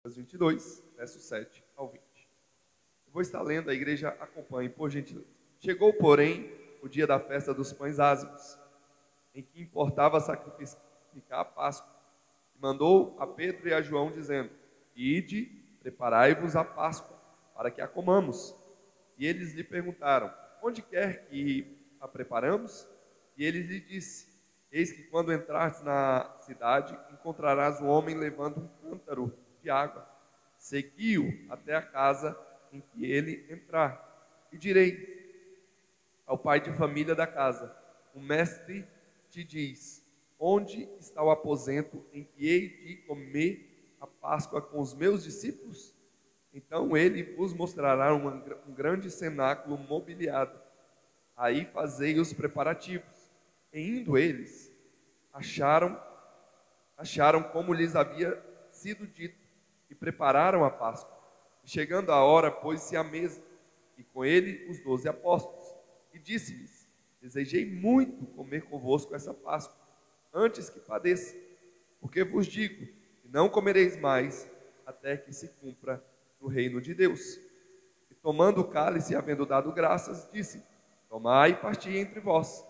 22, versos 7 ao 20. Eu vou estar lendo, a igreja acompanhe, por gentileza. Chegou, porém, o dia da festa dos pães ázimos, em que importava sacrificar a Páscoa. E mandou a Pedro e a João, dizendo: Ide, preparai-vos a Páscoa, para que a comamos. E eles lhe perguntaram: Onde quer que a preparamos? E ele lhe disse: Eis que quando entrares na cidade, encontrarás um homem levando um cântaro de água. Segui-o até a casa em que ele entrar. E direi ao pai de família da casa: O mestre te diz: Onde está o aposento em que hei de comer a Páscoa com os meus discípulos? Então ele vos mostrará um grande cenáculo mobiliado. Aí fazei os preparativos. E indo eles, acharam como lhes havia sido dito, e prepararam a Páscoa. E chegando a hora, pôs-se à mesa, e com ele os 12 apóstolos. E disse-lhes: Desejei muito comer convosco essa Páscoa, antes que padeça. Porque vos digo que não comereis mais, até que se cumpra no reino de Deus. E tomando o cálice, havendo dado graças, disse: Tomai e parti entre vós,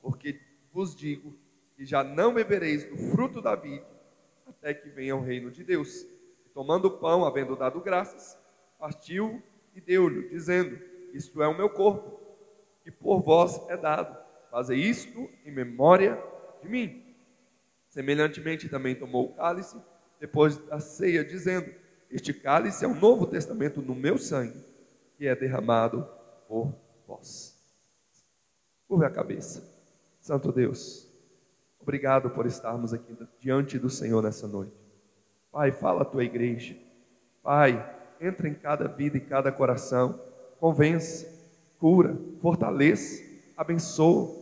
porque vos digo que já não bebereis do fruto da vide, até que venha o reino de Deus. E tomando o pão, havendo dado graças, partiu e deu-lhe, dizendo: Isto é o meu corpo, que por vós é dado. Fazei isto em memória de mim. Semelhantemente também tomou o cálice, depois da ceia, dizendo: Este cálice é o novo testamento no meu sangue, que é derramado por vós. Curve a cabeça. Santo Deus, obrigado por estarmos aqui diante do Senhor nessa noite. Pai, fala a tua igreja. Pai, entra em cada vida e cada coração, convença, cura, fortaleça, abençoa.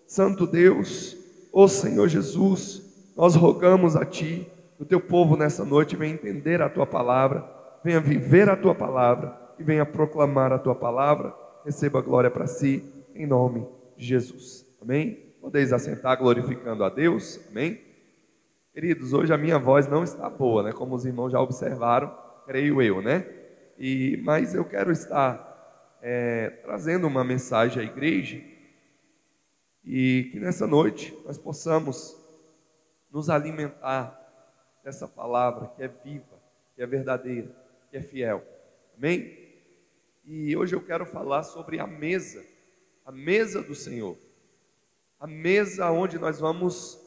Santo Deus, ó Senhor Jesus, nós rogamos a Ti, que o Teu povo nessa noite venha entender a Tua palavra, venha viver a Tua palavra e venha proclamar a Tua palavra. Receba a glória para si, em nome de Jesus. Amém? Podeis assentar glorificando a Deus. Amém? Queridos, hoje a minha voz não está boa, né? Como os irmãos já observaram, creio eu, né? Mas eu quero estar trazendo uma mensagem à igreja, e que nessa noite nós possamos nos alimentar dessa palavra que é viva, que é verdadeira, que é fiel. Amém? E hoje eu quero falar sobre a mesa do Senhor, a mesa onde nós vamos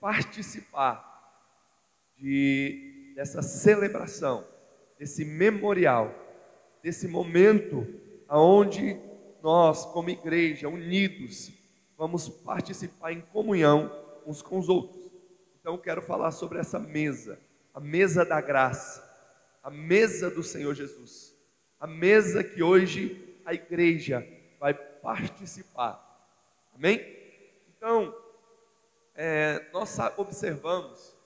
participar dessa celebração, desse memorial, desse momento onde nós, como igreja, unidos, vamos participar em comunhão uns com os outros. Então eu quero falar sobre essa mesa, a mesa da graça, a mesa do Senhor Jesus, a mesa que hoje a igreja vai participar. Amém? Então, nós observamos,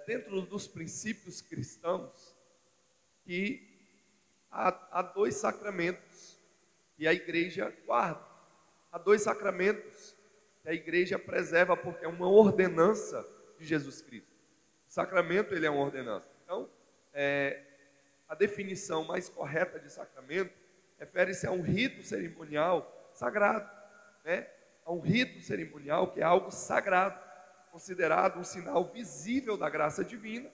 dentro dos princípios cristãos, que há dois sacramentos que a igreja guarda. Há dois sacramentos que a igreja preserva, porque é uma ordenança de Jesus Cristo. O sacramento, ele é uma ordenança. Então, a definição mais correta de sacramento refere-se a um rito cerimonial sagrado, né? A um rito cerimonial que é algo sagrado, considerado um sinal visível da graça divina,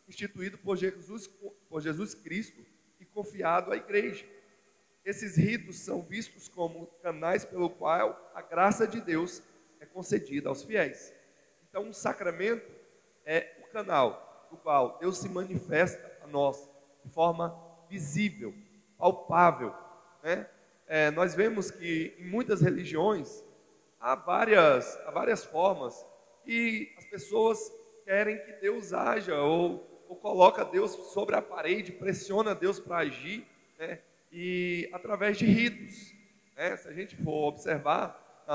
instituído por Jesus Cristo e confiado à igreja. Esses ritos são vistos como canais pelo qual a graça de Deus é concedida aos fiéis. Então, um sacramento é o canal do qual Deus se manifesta a nós de forma visível, palpável, né? Nós vemos que em muitas religiões há várias formas, e as pessoas querem que Deus haja, ou coloca Deus sobre a parede, pressiona Deus para agir, né? E através de ritos, né? Se a gente for observar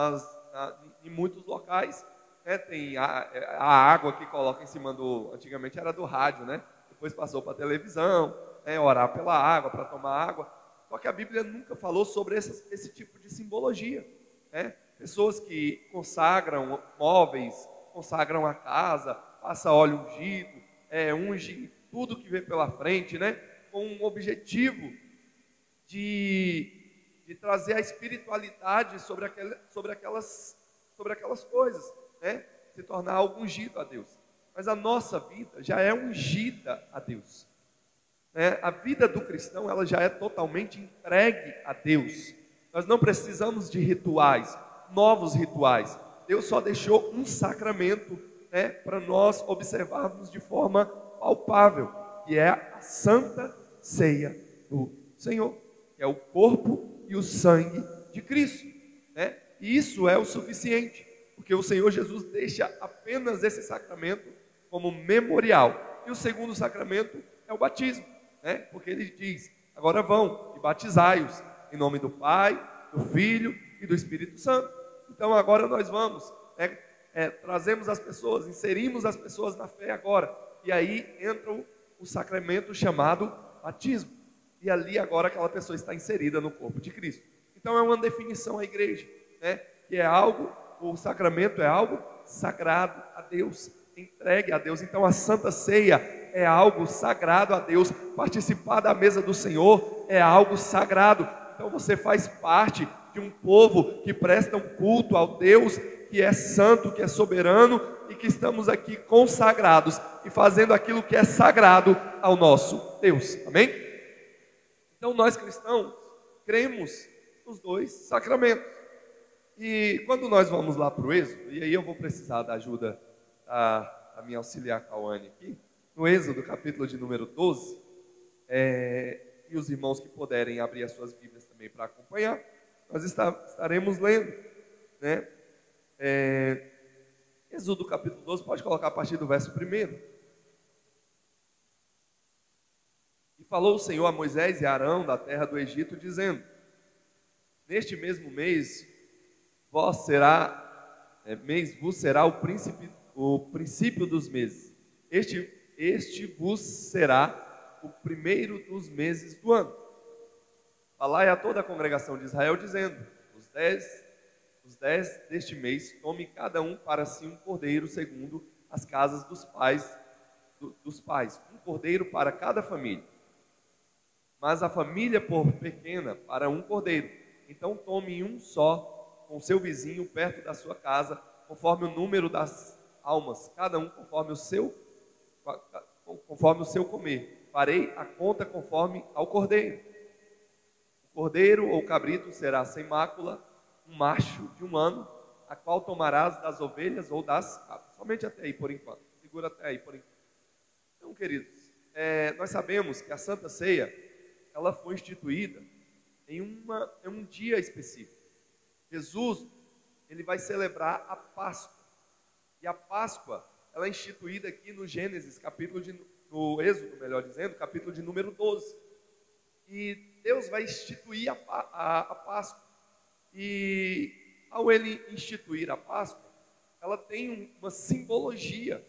em muitos locais, né, tem a água que coloca em cima antigamente era do rádio, né? Depois passou para a televisão, né, orar pela água, para tomar água. Só que a Bíblia nunca falou sobre esse tipo de simbologia, né? Pessoas que consagram móveis, consagram a casa, passa óleo ungido, unge tudo que vem pela frente, né? Com um objetivo de trazer a espiritualidade sobre aquelas coisas, né? Se tornar algo ungido a Deus. Mas a nossa vida já é ungida a Deus, né? A vida do cristão, ela já é totalmente entregue a Deus. Nós não precisamos de rituais, novos rituais. Deus só deixou um sacramento, né, para nós observarmos de forma palpável, que é a Santa Ceia do Senhor, que é o corpo e o sangue de Cristo, né? E isso é o suficiente, porque o Senhor Jesus deixa apenas esse sacramento como memorial. E o segundo sacramento é o batismo, né? Porque ele diz: agora vão e batizai-os em nome do Pai, do Filho e do Espírito Santo. Então agora nós vamos, trazemos as pessoas, inserimos as pessoas na fé agora. E aí entra o sacramento chamado batismo. E ali agora aquela pessoa está inserida no corpo de Cristo. Então é uma definição à igreja, né? Que o sacramento é algo sagrado a Deus, entregue a Deus. Então a Santa Ceia é algo sagrado a Deus. Participar da mesa do Senhor é algo sagrado. Então você faz parte de um povo que presta um culto ao Deus que é santo, que é soberano, e que estamos aqui consagrados e fazendo aquilo que é sagrado ao nosso Deus. Amém? Então nós cristãos cremos nos dois sacramentos. E quando nós vamos lá para o Êxodo, e aí eu vou precisar da ajuda da minha auxiliar Cauane aqui, no Êxodo, capítulo de número 12, e os irmãos que puderem abrir as suas Bíblias também para acompanhar, nós estaremos lendo, né? Êxodo capítulo 12, pode colocar a partir do verso 1. E falou o Senhor a Moisés e a Arão da terra do Egito, dizendo: neste mesmo mês vos será o princípio dos meses. Este vos será o primeiro dos meses do ano. Falai a toda a congregação de Israel, dizendo: os dez deste mês, tome cada um para si um cordeiro, segundo as casas dos pais, um cordeiro para cada família. Mas a família por pequena, para um cordeiro. Então tome um só com seu vizinho perto da sua casa, conforme o número das almas, cada um conforme o seu comer. Farei a conta conforme ao cordeiro. O cordeiro ou cabrito será sem mácula, um macho de 1 ano, a qual tomarás das ovelhas ou das cabras. Somente até aí por enquanto. Segura até aí por enquanto. Então, queridos, nós sabemos que a Santa Ceia, ela foi instituída em um dia específico. Jesus, ele vai celebrar a Páscoa. E a Páscoa, ela é instituída aqui no Gênesis, no Êxodo, melhor dizendo, capítulo de número 12. E Deus vai instituir a Páscoa. E ao ele instituir a Páscoa, ela tem uma simbologia.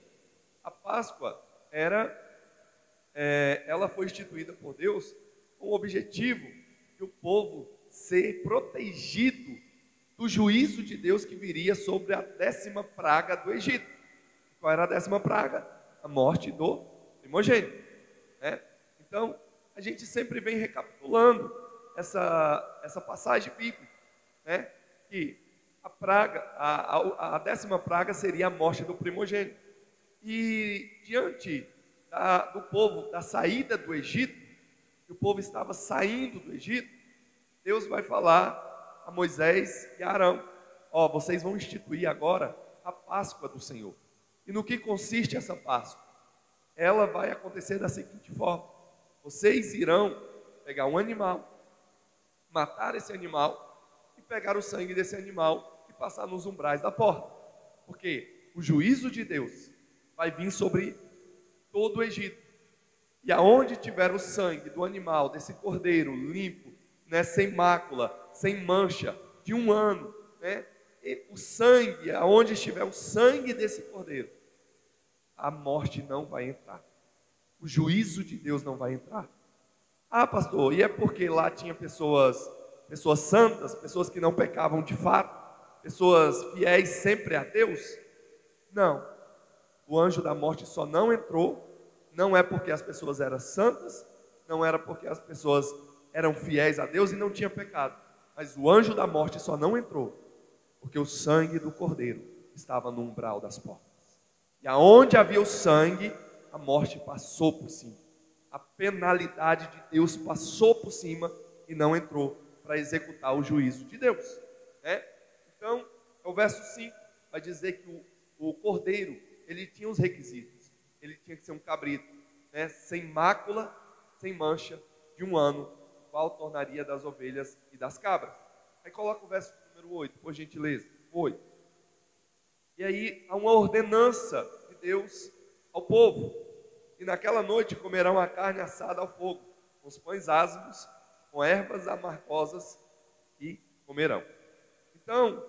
A Páscoa ela foi instituída por Deus com o objetivo de o povo ser protegido do juízo de Deus que viria sobre a 10ª praga do Egito. Qual era a 10ª praga? A morte do primogênito, né? Então, a gente sempre vem recapitulando essa passagem bíblica, né? Que a 10ª praga seria a morte do primogênito. E diante do povo, da saída do Egito, que o povo estava saindo do Egito, Deus vai falar a Moisés e a Arão: vocês vão instituir agora a Páscoa do Senhor. E no que consiste essa Páscoa? Ela vai acontecer da seguinte forma: vocês irão pegar um animal, matar esse animal e pegar o sangue desse animal e passar nos umbrais da porta. Porque o juízo de Deus vai vir sobre todo o Egito. E aonde tiver o sangue do animal, desse cordeiro limpo, né, sem mácula, sem mancha, de 1 ano, né, o sangue, aonde estiver o sangue desse cordeiro, a morte não vai entrar. O juízo de Deus não vai entrar. Ah, pastor, e é porque lá tinha pessoas santas, pessoas que não pecavam de fato, pessoas fiéis sempre a Deus? Não. O anjo da morte só não entrou não é porque as pessoas eram santas, não era porque as pessoas eram fiéis a Deus e não tinham pecado, mas o anjo da morte só não entrou porque o sangue do Cordeiro estava no umbral das portas. E aonde havia o sangue, a morte passou por cima. A penalidade de Deus passou por cima e não entrou para executar o juízo de Deus, né? Então, o verso 5 vai dizer que o Cordeiro, ele tinha os requisitos. Ele tinha que ser um cabrito, né? Sem mácula, sem mancha, de 1 ano, qual tornaria das ovelhas e das cabras. Aí coloca o verso número 8, por gentileza. 8. E aí há uma ordenança de Deus ao povo. E naquela noite comerão a carne assada ao fogo, com os pães ázimos, com ervas amargosas, e comerão. Então,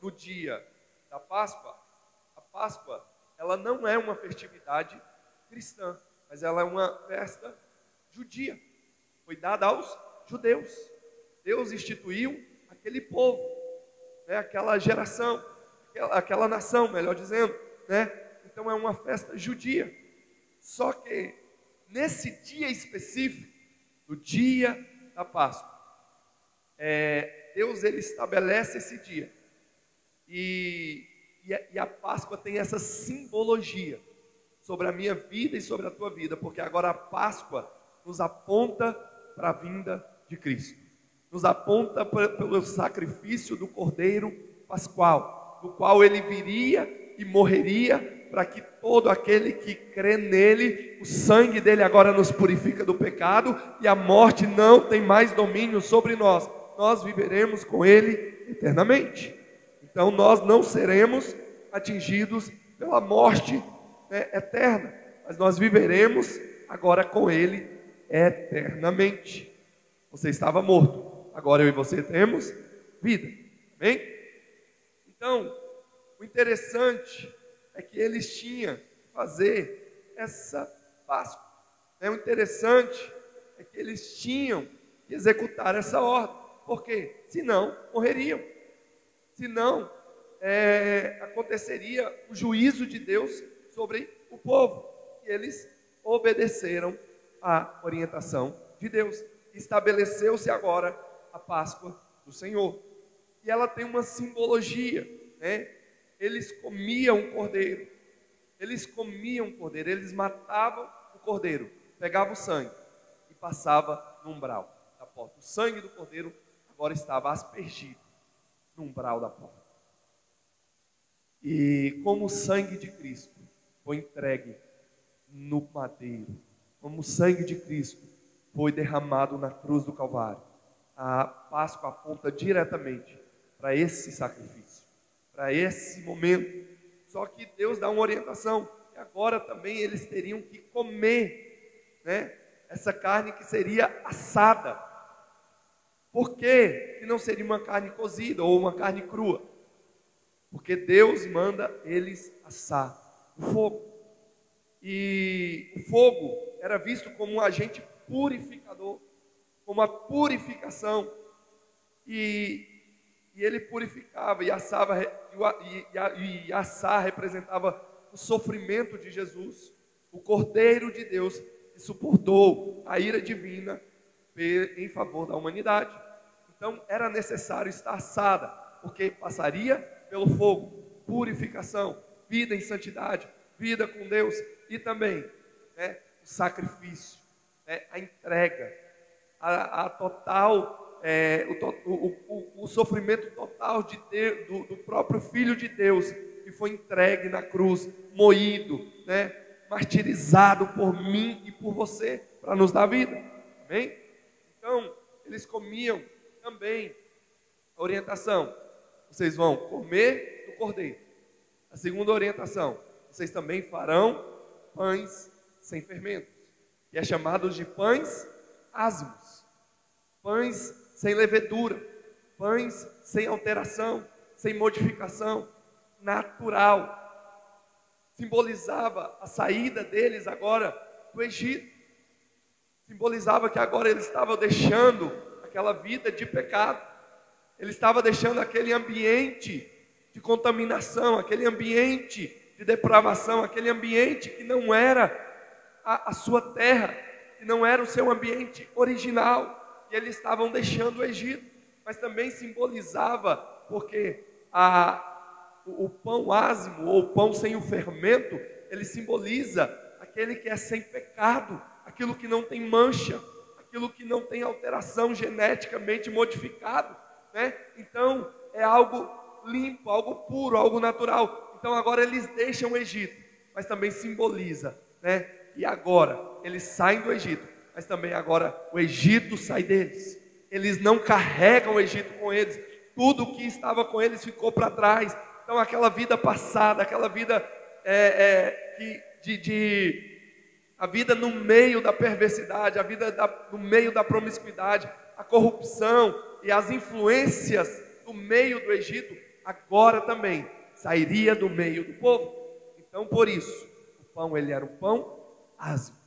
no dia da Páscoa, a Páscoa, ela não é uma festividade cristã, mas ela é uma festa judia. Foi dada aos judeus. Deus instituiu aquele povo, né, aquela geração, aquela nação, melhor dizendo, né? Então é uma festa judia. Só que nesse dia específico, no dia da Páscoa, Deus ele estabelece esse dia. E a Páscoa tem essa simbologia sobre a minha vida e sobre a tua vida, porque agora a Páscoa nos aponta para a vinda de Cristo, nos aponta pelo sacrifício do Cordeiro Pascual, do qual ele viria e morreria, para que todo aquele que crê nele, o sangue dele agora nos purifica do pecado, e a morte não tem mais domínio sobre nós. Nós viveremos com ele eternamente. Então nós não seremos atingidos pela morte, né, eterna, mas nós viveremos agora com ele eternamente. Você estava morto, agora eu e você temos vida. Amém? Então, o interessante é que eles tinham que fazer essa Páscoa. O interessante é que eles tinham que executar essa ordem. Por quê? Senão morreriam. Senão aconteceria o juízo de Deus sobre o povo. E eles obedeceram à orientação de Deus. Estabeleceu-se agora a Páscoa do Senhor. E ela tem uma simbologia, né? Eles comiam o cordeiro. Eles matavam o cordeiro, pegavam o sangue e passavam no umbral da porta. O sangue do cordeiro agora estava aspergido no umbral da porta. E como o sangue de Cristo foi entregue no madeiro, como o sangue de Cristo foi derramado na cruz do Calvário, a Páscoa aponta diretamente para esse sacrifício, para esse momento. Só que Deus dá uma orientação, e agora também eles teriam que comer, né, essa carne que seria assada. Por quê que não seria uma carne cozida ou uma carne crua? Porque Deus manda eles assar o fogo. E o fogo era visto como um agente purificador, como a purificação. E ele purificava e assava, e assar representava o sofrimento de Jesus, o Cordeiro de Deus que suportou a ira divina em favor da humanidade. Então era necessário estar assada, porque passaria pelo fogo, purificação, vida em santidade, vida com Deus, e também, né, o sacrifício, né, a entrega, a total, o sofrimento total do próprio Filho de Deus, que foi entregue na cruz, moído, né, martirizado por mim e por você, para nos dar vida. Amém? Então, eles comiam também a orientação: vocês vão comer do cordeiro. A segunda orientação: vocês também farão pães sem fermentos, que é chamado de pães ázimos, pães sem levedura, pães sem alteração, sem modificação, natural. Simbolizava a saída deles agora do Egito, simbolizava que agora eles estavam deixando aquela vida de pecado, eles estavam deixando aquele ambiente de contaminação, aquele ambiente de depravação, aquele ambiente que não era a sua terra, que não era o seu ambiente original, e eles estavam deixando o Egito, mas também simbolizava, porque o pão ázimo, ou o pão sem o fermento, ele simboliza aquele que é sem pecado, aquilo que não tem mancha, aquilo que não tem alteração geneticamente modificado, né? Então é algo limpo, algo puro, algo natural. Então agora eles deixam o Egito, mas também simboliza, né? E agora eles saem do Egito, mas também agora o Egito sai deles. Eles não carregam o Egito com eles. Tudo que estava com eles ficou para trás. Então aquela vida passada, aquela vida a vida no meio da perversidade, a vida no meio da promiscuidade, a corrupção e as influências do meio do Egito, agora também sairia do meio do povo. Então por isso, o pão ele era um pão ázimo,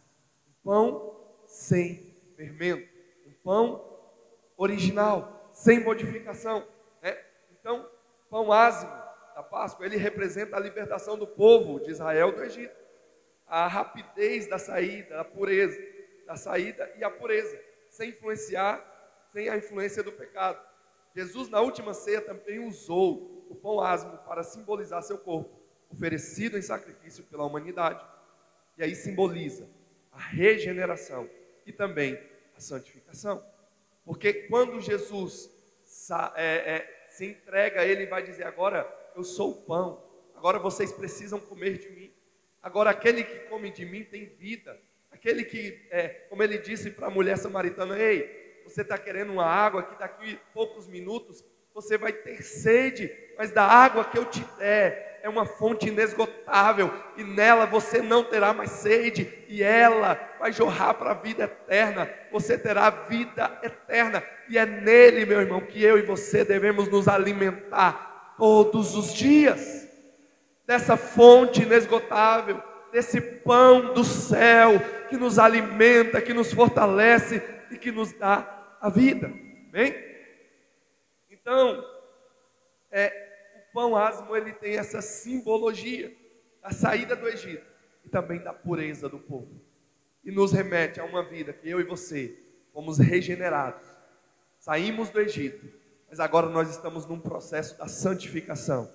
um pão sem fermento, um pão original, sem modificação, né? Então, pão ázimo da Páscoa, ele representa a libertação do povo de Israel do Egito, a rapidez da saída, a pureza da saída e a pureza, sem influenciar, sem a influência do pecado. Jesus na última ceia também usou o pão ázimo para simbolizar seu corpo, oferecido em sacrifício pela humanidade. E aí simboliza a regeneração e também a santificação. Porque quando Jesus se entrega, ele vai dizer: agora eu sou o pão, agora vocês precisam comer de mim. Agora aquele que come de mim tem vida. Aquele que, como ele disse para a mulher samaritana: ei, você está querendo uma água que daqui a poucos minutos você vai ter sede, mas da água que eu te der é uma fonte inesgotável, e nela você não terá mais sede, e ela vai jorrar para a vida eterna. Você terá vida eterna, e é nele, meu irmão, que eu e você devemos nos alimentar todos os dias, dessa fonte inesgotável, desse pão do céu, que nos alimenta, que nos fortalece e que nos dá a vida. Bem? Então, o pão ázimo, ele tem essa simbologia da saída do Egito e também da pureza do povo, e nos remete a uma vida que eu e você fomos regenerados, saímos do Egito, mas agora nós estamos num processo da santificação,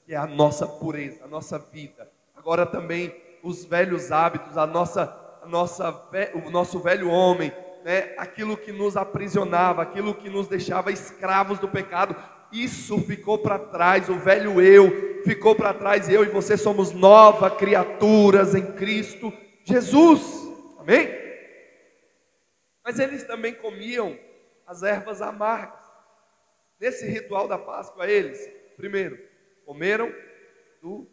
que é a nossa pureza, a nossa vida. Agora também os velhos hábitos, o nosso velho homem, né? Aquilo que nos aprisionava, aquilo que nos deixava escravos do pecado, isso ficou para trás. O velho eu ficou para trás, e eu e você somos novas criaturas em Cristo Jesus. Amém? Mas eles também comiam as ervas amargas. Nesse ritual da Páscoa, eles, primeiro, comeram do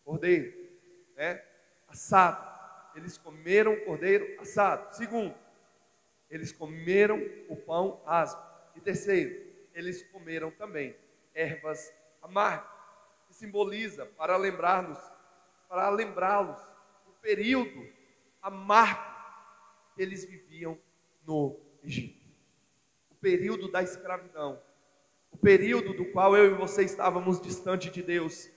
cordeiro, né, assado. Eles comeram o cordeiro assado. Segundo, eles comeram o pão ázimo. E terceiro, eles comeram também ervas amargas, que simboliza para lembrá-los do período amargo que eles viviam no Egito, o período da escravidão, o período do qual eu e você estávamos distante de Deus,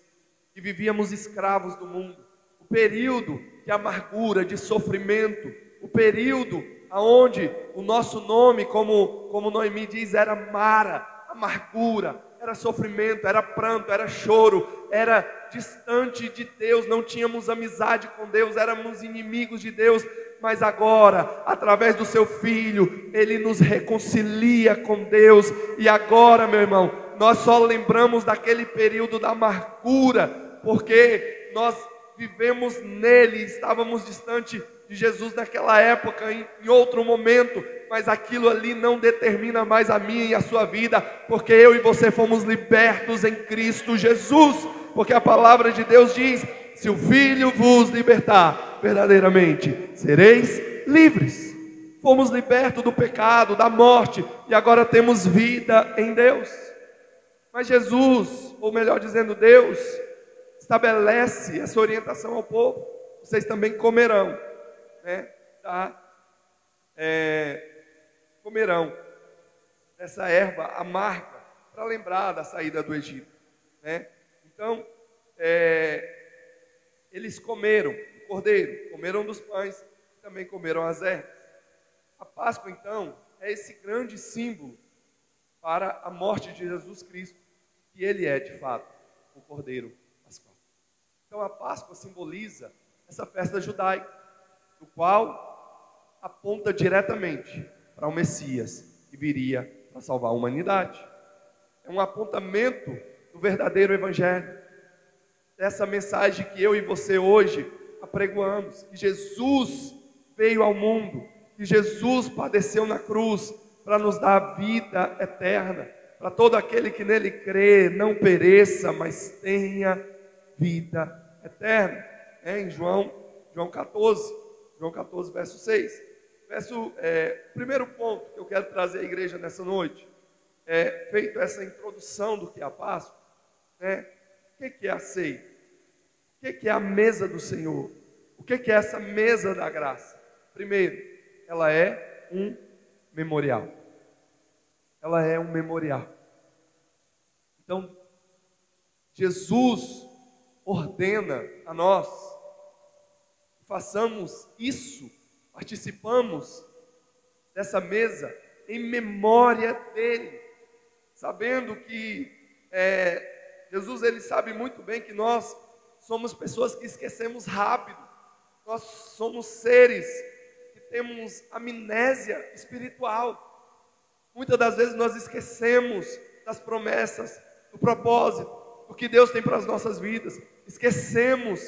que vivíamos escravos do mundo, o período de amargura, de sofrimento, o período aonde o nosso nome, como Noemi diz, era Mara, amargura, era sofrimento, era pranto, era choro, era distante de Deus, não tínhamos amizade com Deus, éramos inimigos de Deus. Mas agora, através do seu Filho, Ele nos reconcilia com Deus. E agora, meu irmão, nós só lembramos daquele período da amargura, porque nós vivemos nele, estávamos distante de Jesus naquela época, em outro momento, mas aquilo ali não determina mais a minha e a sua vida, porque eu e você fomos libertos em Cristo Jesus, porque a palavra de Deus diz: se o Filho vos libertar, verdadeiramente sereis livres. Fomos libertos do pecado, da morte, e agora temos vida em Deus. Mas Jesus, ou melhor dizendo, Deus, estabelece essa orientação ao povo: vocês também comerão, né, comerão essa erva amarga, para lembrar da saída do Egito, né? Então, eles comeram o cordeiro, comeram dos pães, também comeram as ervas. A Páscoa, então, é esse grande símbolo para a morte de Jesus Cristo, que ele é, de fato, o Cordeiro Pascual. Então, a Páscoa simboliza essa festa judaica, do qual aponta diretamente para o Messias, que viria para salvar a humanidade. É um apontamento do verdadeiro Evangelho, dessa mensagem que eu e você hoje apregoamos, que Jesus veio ao mundo, que Jesus padeceu na cruz para nos dar a vida eterna, para todo aquele que nele crê, não pereça, mas tenha vida eterna. Em João 14, verso 6. Primeiro ponto que eu quero trazer à igreja nessa noite, feito essa introdução do que é a Páscoa, o que é a ceia? O que é a mesa do Senhor? O que é essa mesa da graça? Primeiro, ela é um memorial. Ela é um memorial. Então, Jesus ordena a nós que façamos isso, participamos dessa mesa em memória dele, sabendo que Jesus, ele sabe muito bem que nós somos pessoas que esquecemos rápido, nós somos seres que temos amnésia espiritual. Muitas das vezes nós esquecemos das promessas, do propósito, do que Deus tem para as nossas vidas. Esquecemos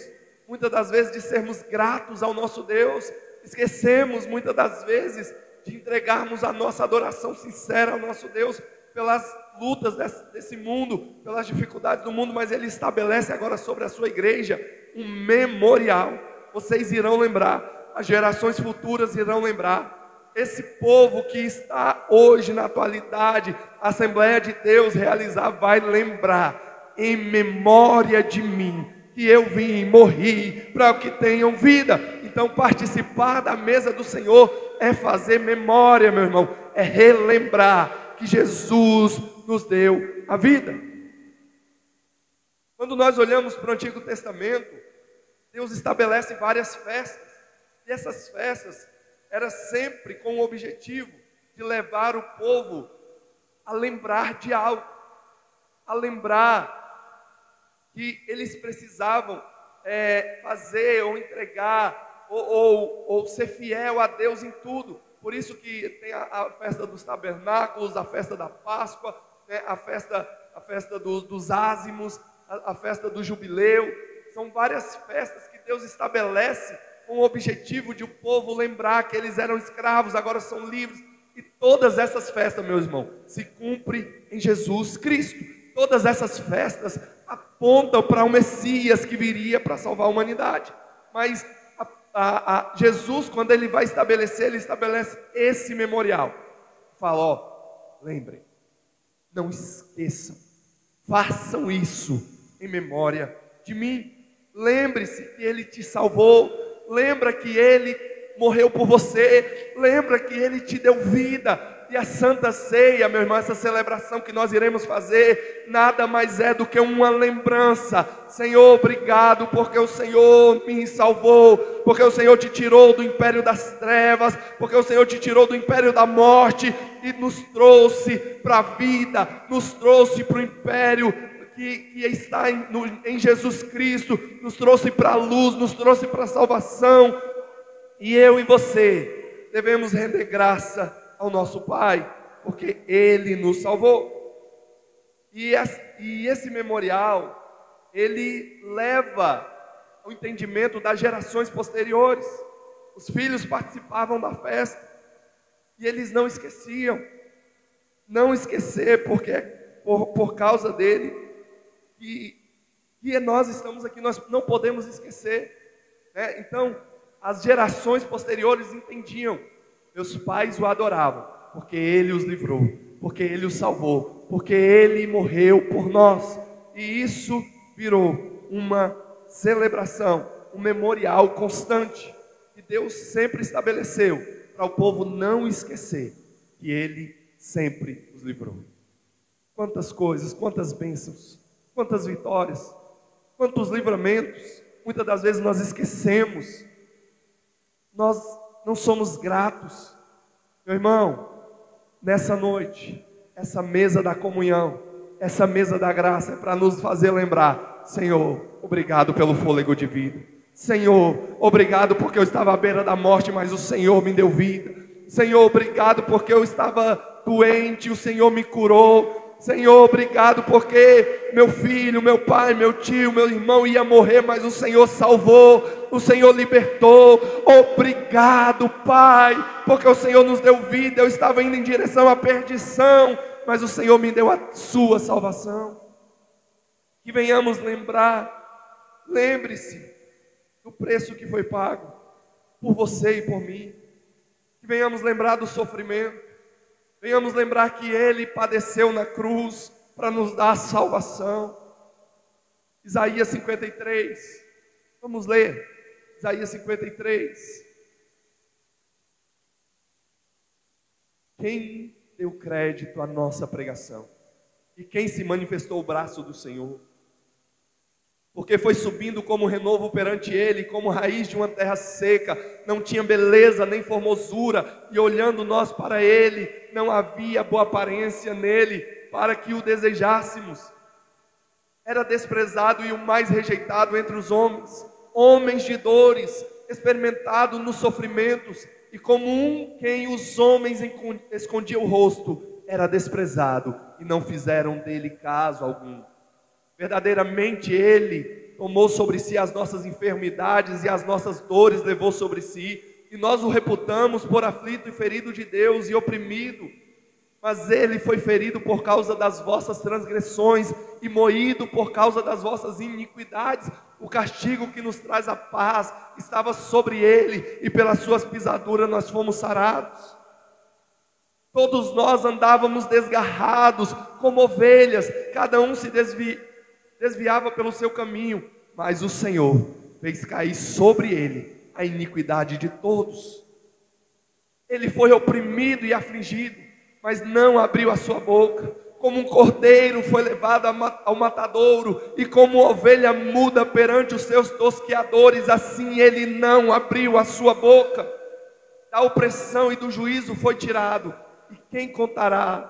muitas das vezes de sermos gratos ao nosso Deus. Esquecemos muitas das vezes de entregarmos a nossa adoração sincera ao nosso Deus pelas lutas desse mundo, pelas dificuldades do mundo, mas Ele estabelece agora sobre a sua igreja um memorial. Vocês irão lembrar, as gerações futuras irão lembrar. Esse povo que está hoje na atualidade, a Assembleia de Deus realizar, vai lembrar, em memória de mim, que eu vim e morri para que tenham vida. Então participar da mesa do Senhor é fazer memória, meu irmão, é relembrar que Jesus nos deu a vida. Quando nós olhamos para o Antigo Testamento, Deus estabelece várias festas, e essas festas era sempre com o objetivo de levar o povo a lembrar de algo, a lembrar que eles precisavam fazer ou entregar ou ser fiel a Deus em tudo. Por isso que tem a festa dos tabernáculos, a festa da Páscoa, a festa dos ázimos, a festa do jubileu. São várias festas que Deus estabelece com o objetivo de o povo lembrar que eles eram escravos, agora são livres. E todas essas festas, meu irmão, se cumprem em Jesus Cristo. Todas essas festas apontam para o Messias que viria para salvar a humanidade. Mas Jesus, quando ele vai estabelecer, ele estabelece esse memorial. Fala, lembrem, não esqueçam, façam isso em memória de mim. Lembre-se que ele te salvou, lembra que ele morreu por você, lembra que ele te deu vida. E a Santa Ceia, meu irmão, essa celebração que nós iremos fazer, nada mais é do que uma lembrança. Senhor, obrigado, porque o Senhor me salvou, porque o Senhor te tirou do império das trevas, porque o Senhor te tirou do império da morte e nos trouxe para a vida, nos trouxe para o império que está em Jesus Cristo, nos trouxe para a luz, nos trouxe para a salvação. E eu e você devemos render graça ao nosso Pai, porque Ele nos salvou. E esse memorial, ele leva ao entendimento das gerações posteriores. Os filhos participavam da festa, e eles não esqueciam. Não esquecer, porque por causa dele, que nós estamos aqui, nós não podemos esquecer, né? Então, as gerações posteriores entendiam. Meus pais o adoravam, porque ele os livrou, porque ele os salvou, porque ele morreu por nós. E isso virou uma celebração, um memorial constante, que Deus sempre estabeleceu, para o povo não esquecer que ele sempre os livrou. Quantas coisas, quantas bênçãos, quantas vitórias, quantos livramentos. Muitas das vezes nós esquecemos. Nós não somos gratos. Meu irmão, nessa noite, essa mesa da comunhão, essa mesa da graça é para nos fazer lembrar: Senhor, obrigado pelo fôlego de vida. Senhor, obrigado porque eu estava à beira da morte, mas o Senhor me deu vida. Senhor, obrigado porque eu estava doente, o Senhor me curou. Senhor, obrigado porque meu filho, meu pai, meu tio, meu irmão ia morrer, mas o Senhor salvou, o Senhor libertou. Obrigado, Pai, porque o Senhor nos deu vida. Eu estava indo em direção à perdição, mas o Senhor me deu a sua salvação. Que venhamos lembrar, lembre-se do preço que foi pago por você e por mim. Que venhamos lembrar do sofrimento. Venhamos lembrar que Ele padeceu na cruz para nos dar a salvação. Isaías 53, vamos ler, Isaías 53. Quem deu crédito à nossa pregação? E quem se manifestou o braço do Senhor? Porque foi subindo como renovo perante Ele, como raiz de uma terra seca, não tinha beleza nem formosura, e olhando nós para Ele, não havia boa aparência nele, para que o desejássemos. Era desprezado e o mais rejeitado entre os homens, homens de dores, experimentado nos sofrimentos, e como um quem os homens escondia o rosto, era desprezado, e não fizeram dele caso algum. Verdadeiramente Ele tomou sobre si as nossas enfermidades e as nossas dores levou sobre si, e nós o reputamos por aflito e ferido de Deus e oprimido. Mas Ele foi ferido por causa das vossas transgressões e moído por causa das vossas iniquidades. O castigo que nos traz a paz estava sobre Ele, e pelas suas pisaduras nós fomos sarados. Todos nós andávamos desgarrados como ovelhas, cada um se desviava pelo seu caminho, mas o Senhor fez cair sobre Ele a iniquidade de todos. Ele foi oprimido e afligido, mas não abriu a sua boca. Como um cordeiro foi levado ao matadouro, e como ovelha muda perante os seus tosqueadores, assim Ele não abriu a sua boca. Da opressão e do juízo foi tirado. E quem contará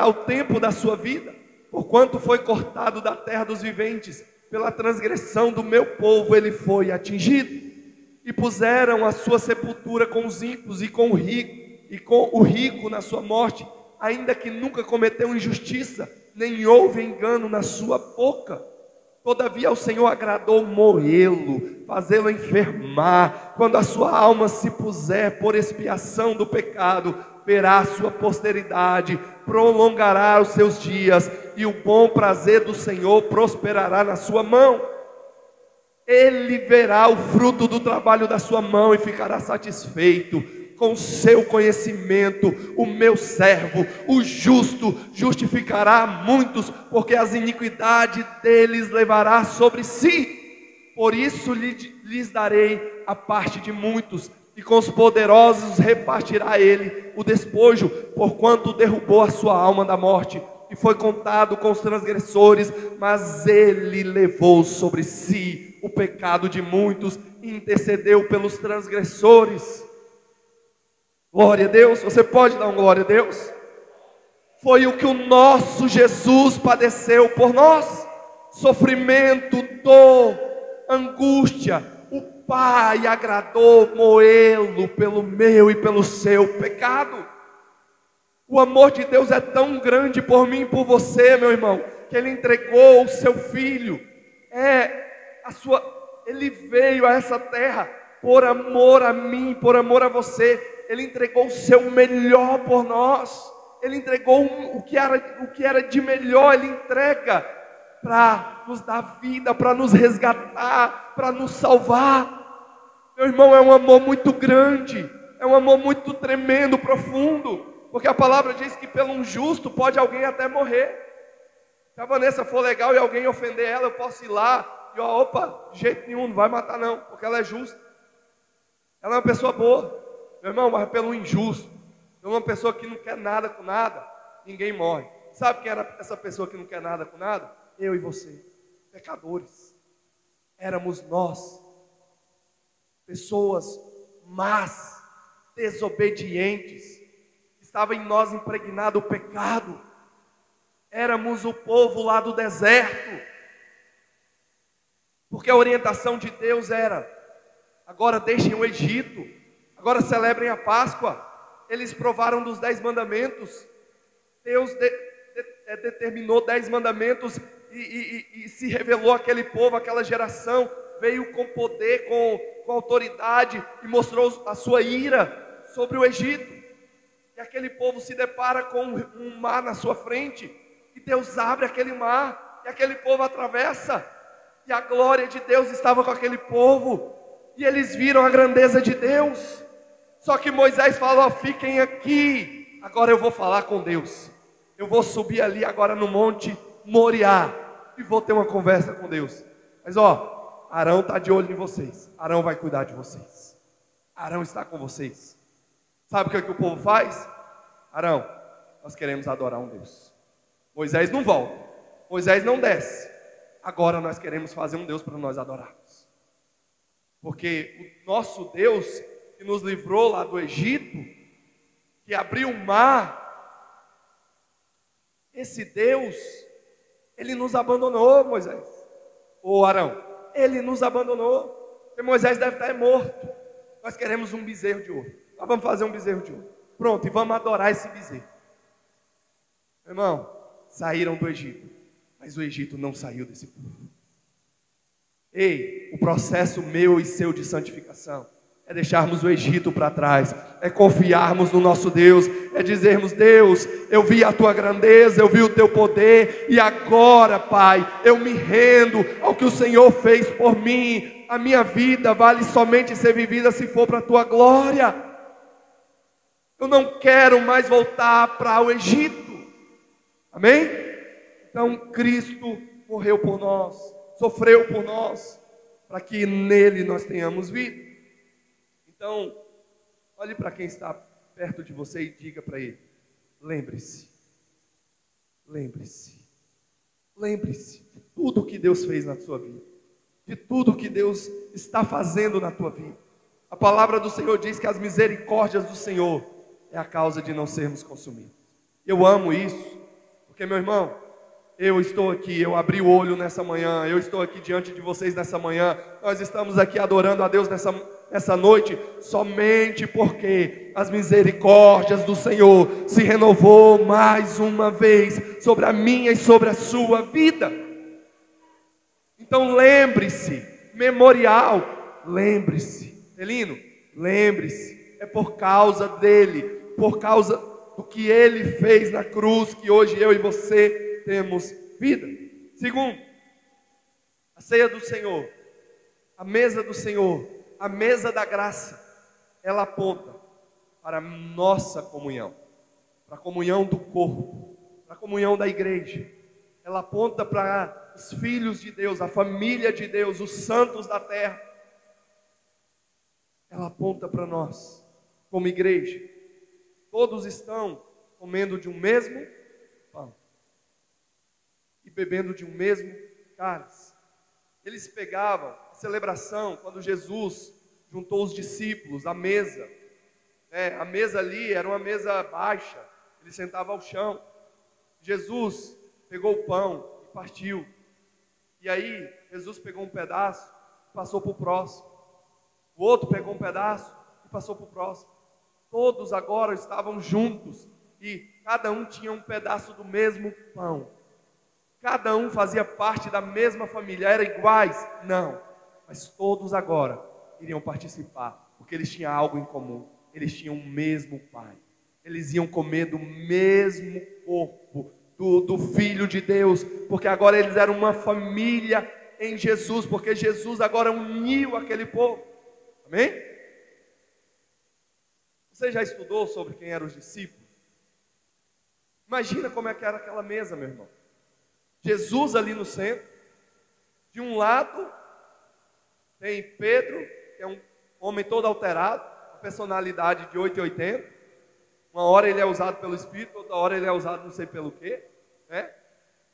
o tempo da sua vida? Porquanto foi cortado da terra dos viventes, pela transgressão do meu povo ele foi atingido. E puseram a sua sepultura com os ímpios e com o rico na sua morte, ainda que nunca cometeu injustiça, nem houve engano na sua boca. Todavia o Senhor agradou moê-lo, fazê-lo enfermar. Quando a sua alma se puser por expiação do pecado, verá a sua posteridade, prolongará os seus dias, e o bom prazer do Senhor prosperará na sua mão. Ele verá o fruto do trabalho da sua mão e ficará satisfeito. Com seu conhecimento, o meu servo, o justo, justificará muitos, porque as iniquidades deles levará sobre si. Por isso lhes darei a parte de muitos, e com os poderosos repartirá ele o despojo, porquanto derrubou a sua alma da morte, e foi contado com os transgressores, mas ele levou sobre si o pecado de muitos, e intercedeu pelos transgressores. Glória a Deus. Você pode dar um glória a Deus? Foi o que o nosso Jesus padeceu por nós: sofrimento, dor, angústia. O Pai agradou moê-lo pelo meu e pelo seu pecado. O amor de Deus é tão grande por mim e por você, meu irmão, que Ele entregou o seu Filho. Ele veio a essa terra por amor a mim, por amor a você. Ele entregou o seu melhor por nós. Ele entregou o que era de melhor. Ele entrega para nos dar vida, para nos resgatar, para nos salvar. Meu irmão, é um amor muito grande, é um amor muito tremendo, profundo, porque a palavra diz que pelo injusto pode alguém até morrer. Se a Vanessa for legal e alguém ofender ela, eu posso ir lá e opa, de jeito nenhum, não vai matar não, porque ela é justa. Ela é uma pessoa boa. Meu irmão, mas pelo injusto, pela uma pessoa que não quer nada com nada, ninguém morre. Sabe quem era essa pessoa que não quer nada com nada? Eu e você, pecadores. Éramos nós, pessoas más, desobedientes. Estava em nós impregnado o pecado. Éramos o povo lá do deserto. Porque a orientação de Deus era: agora deixem o Egito, agora celebrem a Páscoa. Eles provaram dos 10 mandamentos. Deus determinou 10 mandamentos e se revelou àquele povo, àquela geração. Veio com poder, com autoridade e mostrou a sua ira sobre o Egito. E aquele povo se depara com um mar na sua frente, e Deus abre aquele mar, e aquele povo atravessa, e a glória de Deus estava com aquele povo, e eles viram a grandeza de Deus. Só que Moisés falou: fiquem aqui, agora eu vou falar com Deus. Eu vou subir ali agora no monte Moriá, e vou ter uma conversa com Deus. Mas Arão está de olho em vocês, Arão vai cuidar de vocês, Arão está com vocês. Sabe o que o povo faz? Arão, nós queremos adorar um Deus. Moisés não volta, Moisés não desce. Agora nós queremos fazer um Deus para nós adorarmos. Porque o nosso Deus, que nos livrou lá do Egito, que abriu o mar, esse Deus, ele nos abandonou, Moisés. Arão, ele nos abandonou. Porque Moisés deve estar morto. Nós queremos um bezerro de ouro. Nós vamos fazer um bezerro de ouro. Pronto, e vamos adorar esse bezerro. Meu irmão, saíram do Egito, mas o Egito não saiu desse povo. Ei, o processo meu e seu de santificação é deixarmos o Egito para trás, é confiarmos no nosso Deus, é dizermos: Deus, eu vi a tua grandeza, eu vi o teu poder, e agora, Pai, eu me rendo ao que o Senhor fez por mim. A minha vida vale somente ser vivida se for para a tua glória. Eu não quero mais voltar para o Egito. Amém? Então Cristo morreu por nós, sofreu por nós, para que nele nós tenhamos vida. Então, olhe para quem está perto de você e diga para ele: lembre-se, lembre-se, lembre-se de tudo que Deus fez na sua vida, de tudo que Deus está fazendo na tua vida. A palavra do Senhor diz que as misericórdias do Senhor é a causa de não sermos consumidos. Eu amo isso, porque, meu irmão, eu estou aqui, eu abri o olho nessa manhã, eu estou aqui diante de vocês nessa manhã, nós estamos aqui adorando a Deus nessa noite, somente porque as misericórdias do Senhor se renovou mais uma vez sobre a minha e sobre a sua vida. Então lembre-se, memorial, lembre-se, Celino, lembre-se, é por causa dele, por causa do que ele fez na cruz, que hoje eu e você temos vida. Segundo, a ceia do Senhor, a mesa do Senhor, a mesa da graça, ela aponta para a nossa comunhão, para a comunhão do corpo, para a comunhão da igreja. Ela aponta para os filhos de Deus, a família de Deus, os santos da terra. Ela aponta para nós, como igreja. Todos estão comendo de um mesmo pão e bebendo de um mesmo cálice. Eles pegavam a celebração, quando Jesus juntou os discípulos à mesa. A mesa ali era uma mesa baixa, ele sentava ao chão. Jesus pegou o pão e partiu. E aí, Jesus pegou um pedaço e passou para o próximo. O outro pegou um pedaço e passou para o próximo. Todos agora estavam juntos e cada um tinha um pedaço do mesmo pão. Cada um fazia parte da mesma família. Eram iguais? Não. Mas todos agora iriam participar, porque eles tinham algo em comum. Eles tinham o mesmo Pai. Eles iam comer do mesmo corpo do Filho de Deus, porque agora eles eram uma família em Jesus, porque Jesus agora uniu aquele povo. Amém? Você já estudou sobre quem eram os discípulos? Imagina como é que era aquela mesa, meu irmão. Jesus ali no centro. De um lado tem Pedro, que é um homem todo alterado, uma personalidade de 880. Uma hora ele é usado pelo Espírito, outra hora ele é usado não sei pelo quê, né?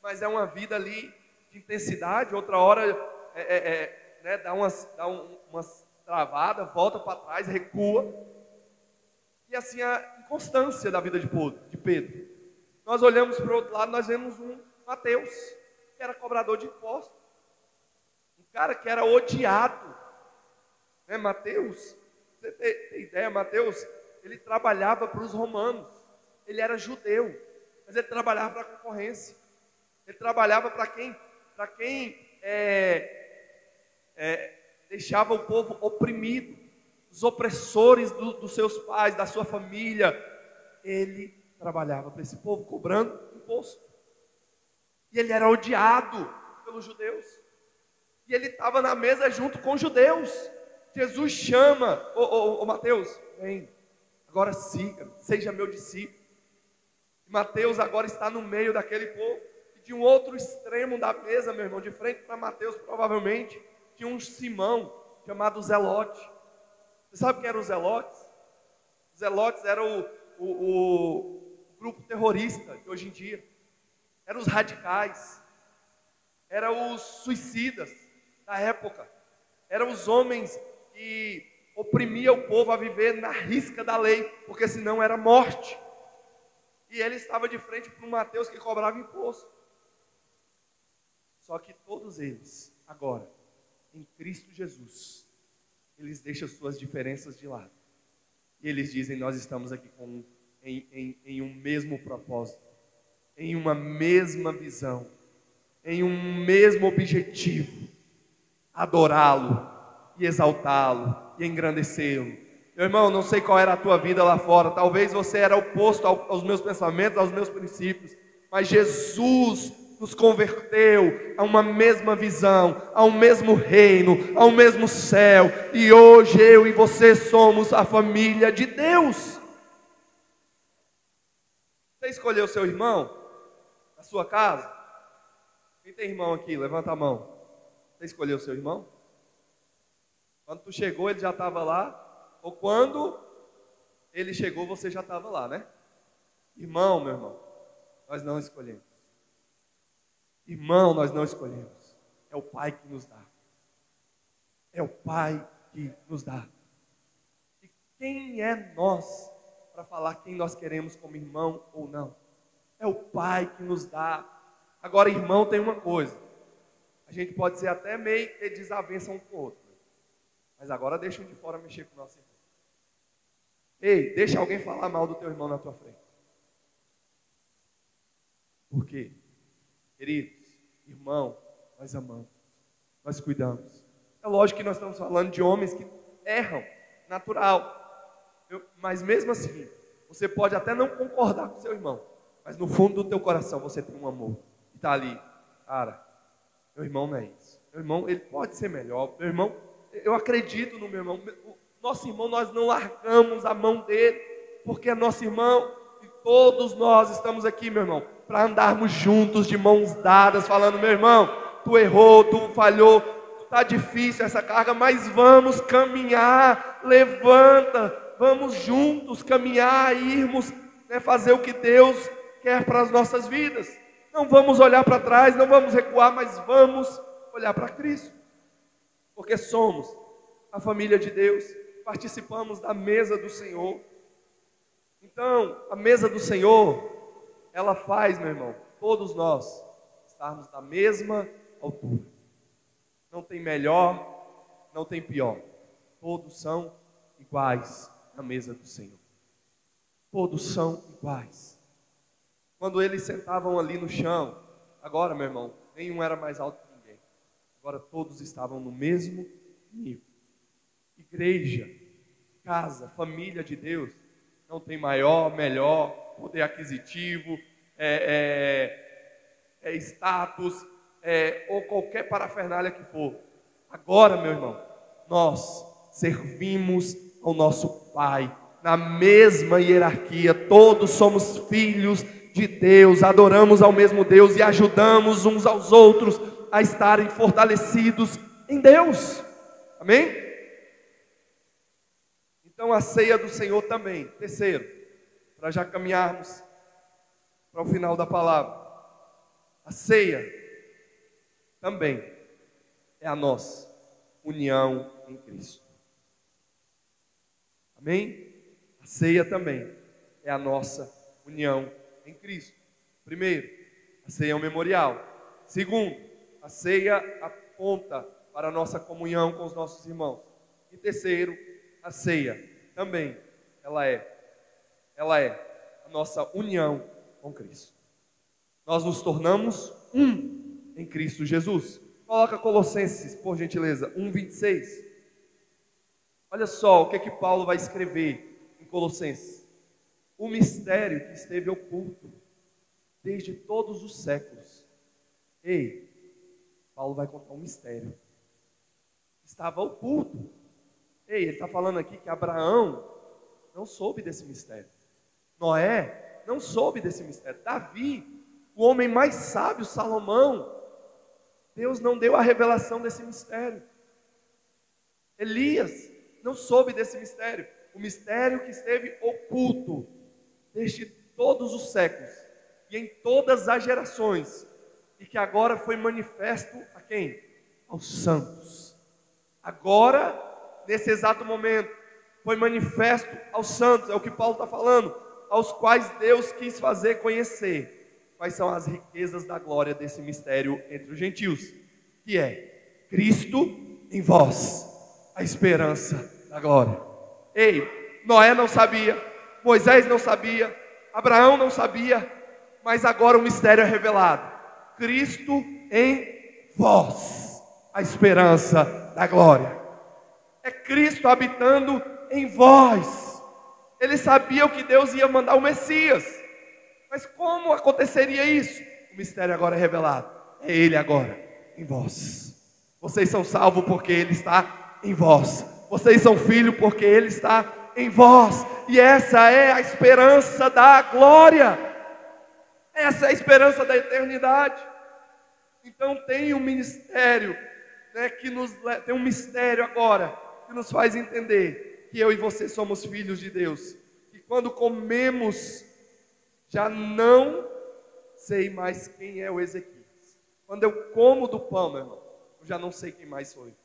Mas é uma vida ali de intensidade. Outra hora dá umas travada, volta para trás, recua. E assim a inconstância da vida de Pedro. Nós olhamos para o outro lado, nós vemos um Mateus, que era cobrador de impostos. Um cara que era odiado. Né? Mateus, você tem ideia, Mateus, ele trabalhava para os romanos. Ele era judeu, mas ele trabalhava para a concorrência. Ele trabalhava para quem deixava o povo oprimido, os opressores dos seus pais, da sua família. Ele trabalhava para esse povo, cobrando imposto. E ele era odiado pelos judeus. E ele estava na mesa junto com os judeus. Jesus chama, Mateus, vem, agora siga, seja meu discípulo. E Mateus agora está no meio daquele povo. E de um outro extremo da mesa, meu irmão, de frente para Mateus, provavelmente, tinha um Simão, chamado Zelote. Você sabe quem eram os Zelotes? Os Zelotes eram o grupo terrorista de hoje em dia. Eram os radicais. Eram os suicidas da época. Eram os homens que oprimiam o povo a viver na risca da lei, porque senão era morte. E ele estava de frente para um Mateus que cobrava imposto. Só que todos eles, agora, em Cristo Jesus, eles deixam suas diferenças de lado. E eles dizem, nós estamos aqui em um mesmo propósito, em uma mesma visão, em um mesmo objetivo: adorá-lo e exaltá-lo e engrandecê-lo. Meu irmão, não sei qual era a tua vida lá fora, talvez você era oposto aos meus pensamentos, aos meus princípios, mas Jesus nos converteu a uma mesma visão, a um mesmo reino, a um mesmo céu, e hoje eu e você somos a família de Deus. Você escolheu seu irmão na sua casa? Quem tem irmão aqui? Levanta a mão. Você escolheu seu irmão? Quando tu chegou, ele já estava lá? Ou quando ele chegou, você já estava lá, né? Irmão, meu irmão, nós não escolhemos. Irmão, nós não escolhemos. É o Pai que nos dá. É o Pai que nos dá. E quem é nós para falar quem nós queremos como irmão ou não? É o Pai que nos dá. Agora, irmão, tem uma coisa. A gente pode ser até meio ter desavença um com o outro. Mas agora deixa um de fora mexer com o nosso irmão. Ei, deixa alguém falar mal do teu irmão na tua frente. Por quê? Queridos, irmão, nós amamos, nós cuidamos. É lógico que nós estamos falando de homens que erram, natural. Mas mesmo assim, você pode até não concordar com seu irmão, mas no fundo do teu coração você tem um amor. E está ali, cara, meu irmão não é isso. Meu irmão, ele pode ser melhor. Meu irmão, eu acredito no meu irmão. Nosso irmão, nós não largamos a mão dele, porque é nosso irmão. E todos nós estamos aqui, meu irmão, para andarmos juntos, de mãos dadas, falando, meu irmão, tu errou, tu falhou, está difícil essa carga, mas vamos caminhar, levanta, vamos juntos caminhar, irmos, né, fazer o que Deus quer para as nossas vidas. Não vamos olhar para trás, não vamos recuar, mas vamos olhar para Cristo, porque somos a família de Deus, participamos da mesa do Senhor. Então, a mesa do Senhor, ela faz, meu irmão, todos nós estarmos na mesma altura. Não tem melhor, não tem pior. Todos são iguais na mesa do Senhor. Todos são iguais. Quando eles sentavam ali no chão, agora, meu irmão, nenhum era mais alto que ninguém. Agora todos estavam no mesmo nível. Igreja, casa, família de Deus, não tem maior, melhor, poder aquisitivo, status, ou qualquer parafernália que for. Agora, meu irmão, nós servimos ao nosso Pai, na mesma hierarquia, todos somos filhos de Deus, adoramos ao mesmo Deus e ajudamos uns aos outros a estarem fortalecidos em Deus. Amém? Então a ceia do Senhor também. Terceiro, para já caminharmos para o final da palavra, a ceia também é a nossa união em Cristo. Amém? A ceia também é a nossa união em Cristo. Primeiro, a ceia é um memorial. Segundo, a ceia aponta para a nossa comunhão com os nossos irmãos. E terceiro, a ceia também, ela é a nossa união com Cristo. Nós nos tornamos um em Cristo Jesus. Coloca Colossenses, por gentileza, 1:26. Olha só o que Paulo vai escrever em Colossenses. O mistério que esteve oculto desde todos os séculos. Ei, Paulo vai contar um mistério. Estava oculto. Ei, ele está falando aqui que Abraão não soube desse mistério. Noé não soube desse mistério. Davi, o homem mais sábio, Salomão, Deus não deu a revelação desse mistério. Elias não soube desse mistério. O mistério que esteve oculto desde todos os séculos e em todas as gerações, e que agora foi manifesto a quem? Aos santos. Agora, nesse exato momento, foi manifesto aos santos, é o que Paulo está falando, aos quais Deus quis fazer conhecer quais são as riquezas da glória desse mistério entre os gentios, que é Cristo em vós, a esperança da glória. Ei, Noé não sabia, Moisés não sabia, Abraão não sabia, mas agora o mistério é revelado. Cristo em vós, a esperança da glória. É Cristo habitando em vós. Eles sabiam que Deus ia mandar o Messias, mas como aconteceria isso? O mistério agora é revelado. É Ele agora em vós. Vocês são salvos porque Ele está em vós. Vocês são filhos porque Ele está em vós. E essa é a esperança da glória. Essa é a esperança da eternidade. Então tem um ministério, né, tem um mistério agora que nos faz entender que eu e você somos filhos de Deus. E quando comemos, já não sei mais quem é o Ezequias. Quando eu como do pão, meu irmão, eu já não sei quem mais foi.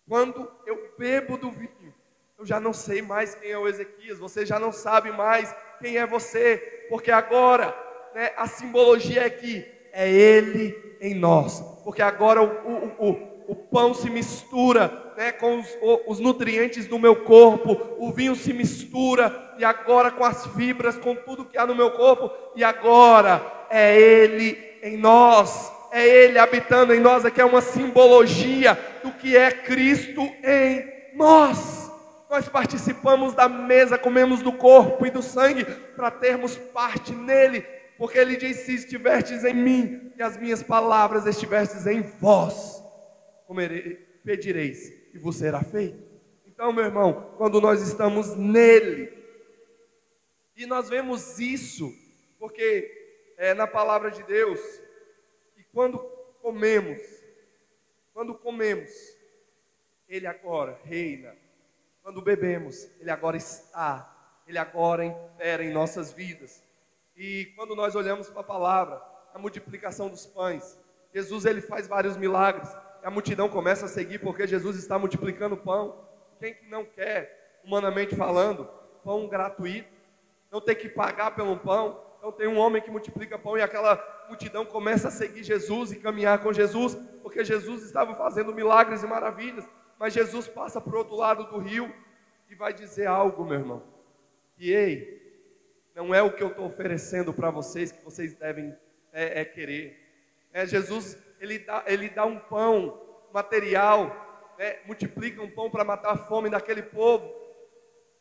Quando eu bebo do vinho, eu já não sei mais quem é o Ezequias. Você já não sabe mais quem é você, porque agora, né, a simbologia é que é Ele em nós, porque agora o pão se mistura, né, com os nutrientes do meu corpo, o vinho se mistura, e agora com as fibras, com tudo que há no meu corpo, e agora é Ele em nós, é Ele habitando em nós. Aqui é uma simbologia do que é Cristo em nós. Nós participamos da mesa, comemos do corpo e do sangue, para termos parte nele, porque Ele diz: se estiverdes em mim, e as minhas palavras estiverdes em vós, pedireis, e vos será feito. Então, meu irmão, quando nós estamos nele, e nós vemos isso, porque é na palavra de Deus, que quando comemos, Ele agora reina. Quando bebemos, Ele agora está, Ele agora impera em nossas vidas. E quando nós olhamos para a palavra, a multiplicação dos pães, Jesus ele faz vários milagres, e a multidão começa a seguir porque Jesus está multiplicando pão. Quem que não quer, humanamente falando, pão gratuito, não ter que pagar pelo pão? Então tem um homem que multiplica pão e aquela multidão começa a seguir Jesus e caminhar com Jesus, porque Jesus estava fazendo milagres e maravilhas. Mas Jesus passa para o outro lado do rio e vai dizer algo, meu irmão, que ei, não é o que eu estou oferecendo para vocês que vocês devem querer. Jesus, ele dá um pão material, multiplica um pão para matar a fome daquele povo,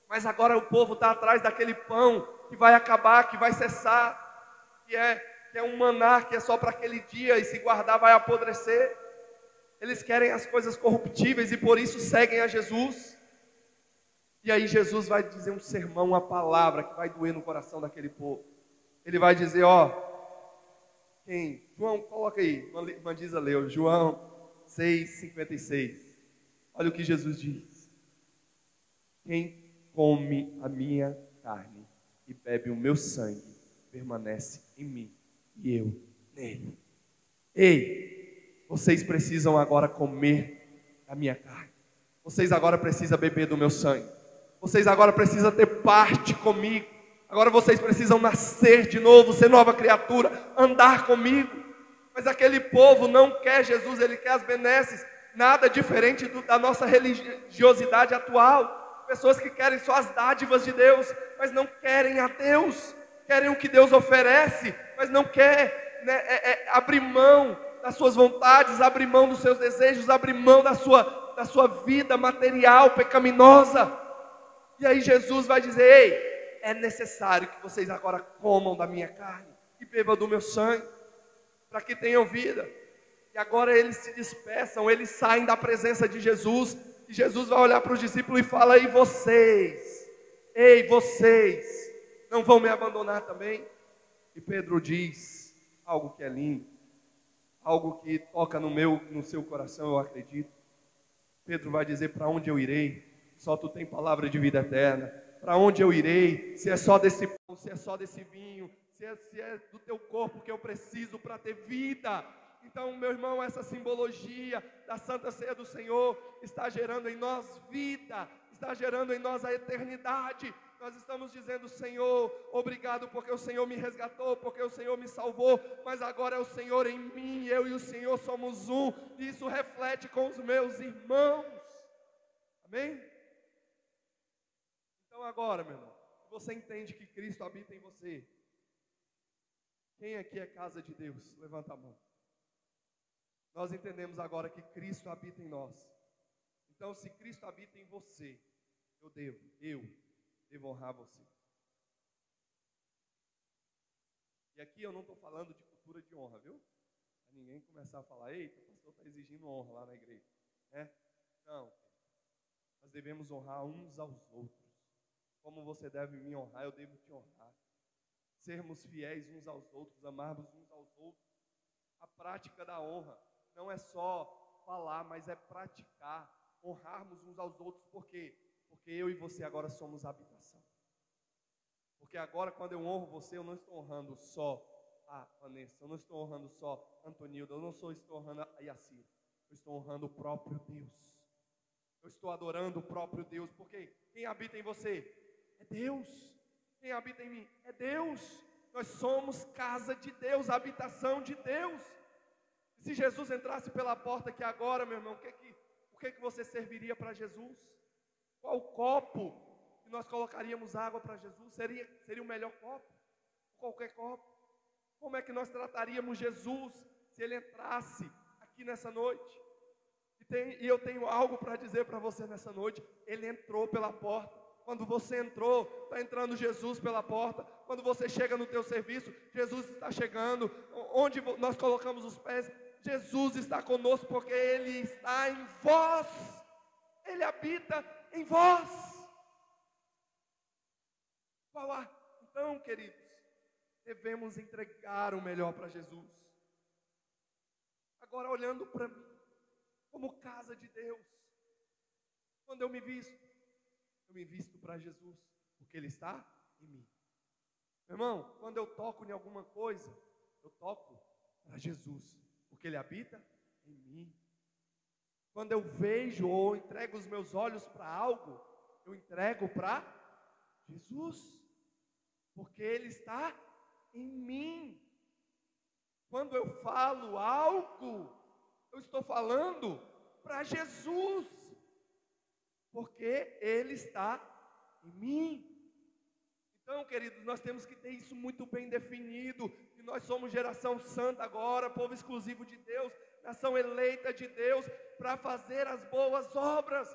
mas agora o povo está atrás daquele pão que vai acabar, que vai cessar, que é um maná, que é só para aquele dia, e se guardar vai apodrecer. Eles querem as coisas corruptíveis e por isso seguem a Jesus. E aí Jesus vai dizer um sermão, uma palavra que vai doer no coração daquele povo. Ele vai dizer, João, coloca aí, Mandisa leu, João 6,56. Olha o que Jesus diz: quem come a minha carne e bebe o meu sangue, permanece em mim e eu nele. Ei, vocês precisam agora comer a minha carne. Vocês agora precisam beber do meu sangue. Vocês agora precisam ter parte comigo. Agora vocês precisam nascer de novo, ser nova criatura, andar comigo. Mas aquele povo não quer Jesus, ele quer as benesses. Nada diferente da nossa religiosidade atual. Pessoas que querem só as dádivas de Deus, mas não querem a Deus. Querem o que Deus oferece, mas não quer, né, abrir mão das suas vontades, abrir mão dos seus desejos, abrir mão da sua vida material pecaminosa. E aí Jesus vai dizer: ei, é necessário que vocês agora comam da minha carne e bebam do meu sangue, para que tenham vida. E agora eles se despeçam, eles saem da presença de Jesus, e Jesus vai olhar para os discípulos e fala: ei, vocês, não vão me abandonar também? E Pedro diz algo que é lindo, algo que toca no seu coração, eu acredito. Pedro vai dizer: para onde eu irei? Só tu tem palavra de vida eterna. Para onde eu irei? Se é só desse pão, se é só desse vinho, se é do teu corpo que eu preciso para ter vida. Então, meu irmão, essa simbologia da Santa Ceia do Senhor está gerando em nós vida, está gerando em nós a eternidade. Nós estamos dizendo: Senhor, obrigado porque o Senhor me resgatou, porque o Senhor me salvou, mas agora é o Senhor em mim, eu e o Senhor somos um, e isso reflete com os meus irmãos. Amém? Então agora, meu irmão, você entende que Cristo habita em você. Quem aqui é casa de Deus? Levanta a mão. Nós entendemos agora que Cristo habita em nós. Então, se Cristo habita em você, eu devo honrar você. E aqui eu não estou falando de cultura de honra, viu? Para ninguém começar a falar: eita, o pastor está exigindo honra lá na igreja. Não, nós devemos honrar uns aos outros. Como você deve me honrar, eu devo te honrar. Sermos fiéis uns aos outros, amarmos uns aos outros. A prática da honra não é só falar, mas é praticar. Honrarmos uns aos outros, por quê? Porque eu e você agora somos habitação. Porque agora, quando eu honro você, eu não estou honrando só a Vanessa, eu não estou honrando só a Antonilda, eu não estou honrando a Yacira, eu estou honrando o próprio Deus. Eu estou adorando o próprio Deus, porque quem habita em você é Deus. Quem habita em mim é Deus. Nós somos casa de Deus, habitação de Deus. E se Jesus entrasse pela porta aqui agora, meu irmão, o que você serviria para Jesus? Qual copo que nós colocaríamos água para Jesus? Seria o melhor copo? Qualquer copo? Como é que nós trataríamos Jesus se Ele entrasse aqui nessa noite? E eu tenho algo para dizer para você nessa noite. Ele entrou pela porta. Quando você entrou, está entrando Jesus pela porta. Quando você chega no teu serviço, Jesus está chegando. Onde nós colocamos os pés, Jesus está conosco, porque Ele está em vós. Ele habita em vós. Então, queridos, devemos entregar o melhor para Jesus. Agora, olhando para mim, como casa de Deus, quando eu me visto para Jesus, porque Ele está em mim. Meu irmão, quando eu toco em alguma coisa, eu toco para Jesus, porque Ele habita em mim. Quando eu vejo ou entrego os meus olhos para algo, eu entrego para Jesus, porque Ele está em mim. Quando eu falo algo, eu estou falando para Jesus, porque Ele está em mim. Então, queridos, nós temos que ter isso muito bem definido, que nós somos geração santa agora, povo exclusivo de Deus, nação eleita de Deus, para fazer as boas obras,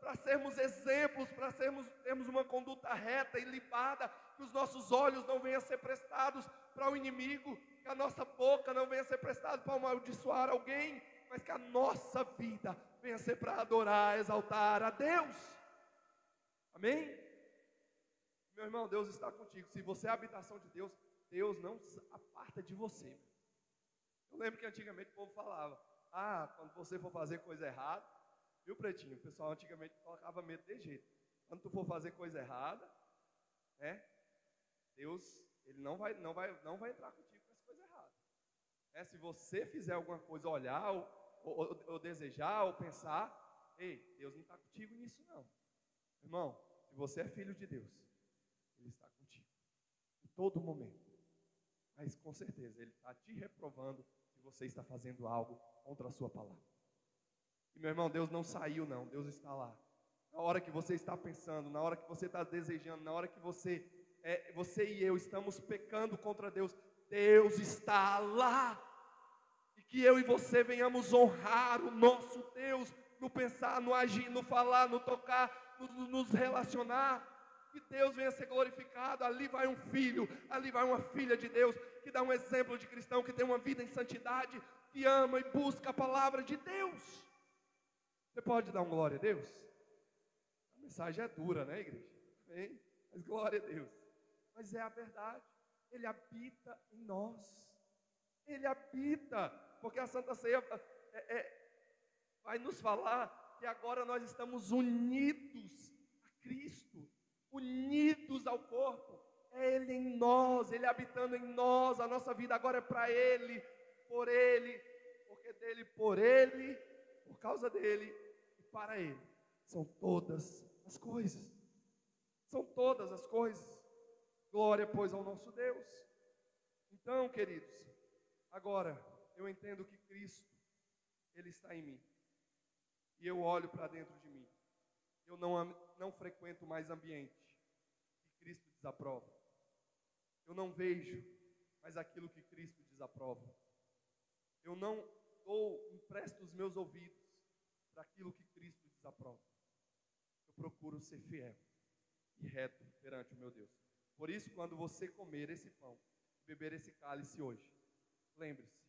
para sermos exemplos, para termos uma conduta reta e limpada, que os nossos olhos não venham a ser prestados para o inimigo, que a nossa boca não venha a ser prestada para amaldiçoar alguém, mas que a nossa vida venha a ser para adorar, exaltar a Deus. Amém? Meu irmão, Deus está contigo. Se você é a habitação de Deus, Deus não aparta de você. Eu lembro que antigamente o povo falava: quando você for fazer coisa errada, viu, Pretinho? O pessoal antigamente colocava medo de jeito. Quando tu for fazer coisa errada, Deus, Ele não vai entrar contigo com essa coisa errada. Se você fizer alguma coisa, olhar, ou desejar, ou pensar, ei, Deus não está contigo nisso não. Irmão, se você é filho de Deus, Ele está contigo, em todo momento. Mas com certeza Ele está te reprovando se você está fazendo algo contra a sua palavra. E meu irmão, Deus não saiu não, Deus está lá. Na hora que você está pensando, na hora que você está desejando, na hora que você e eu estamos pecando contra Deus, Deus está lá. E que eu e você venhamos honrar o nosso Deus, no pensar, no agir, no falar, no tocar, nos relacionar. Que Deus venha ser glorificado. Ali vai um filho, ali vai uma filha de Deus, que dá um exemplo de cristão, que tem uma vida em santidade, que ama e busca a palavra de Deus. Você pode dar um glória a Deus? A mensagem é dura, né, igreja? Amém? Mas glória a Deus. Mas é a verdade. Ele habita em nós. Ele habita, porque a Santa Ceia vai nos falar que agora nós estamos unidos a Cristo, unidos ao corpo. É Ele em nós, Ele habitando em nós. A nossa vida agora é para Ele, porque dele, por Ele, por causa dele e para Ele. São todas as coisas. São todas as coisas. Glória, pois, ao nosso Deus. Então, queridos, agora eu entendo que Cristo, Ele está em mim. E eu olho para dentro de mim. Eu não frequento mais ambiente que Cristo desaprova. Eu não vejo mais aquilo que Cristo desaprova. Eu não empresto os meus ouvidos para aquilo que Cristo desaprova. Eu procuro ser fiel e reto perante o meu Deus. Por isso, quando você comer esse pão, beber esse cálice hoje, lembre-se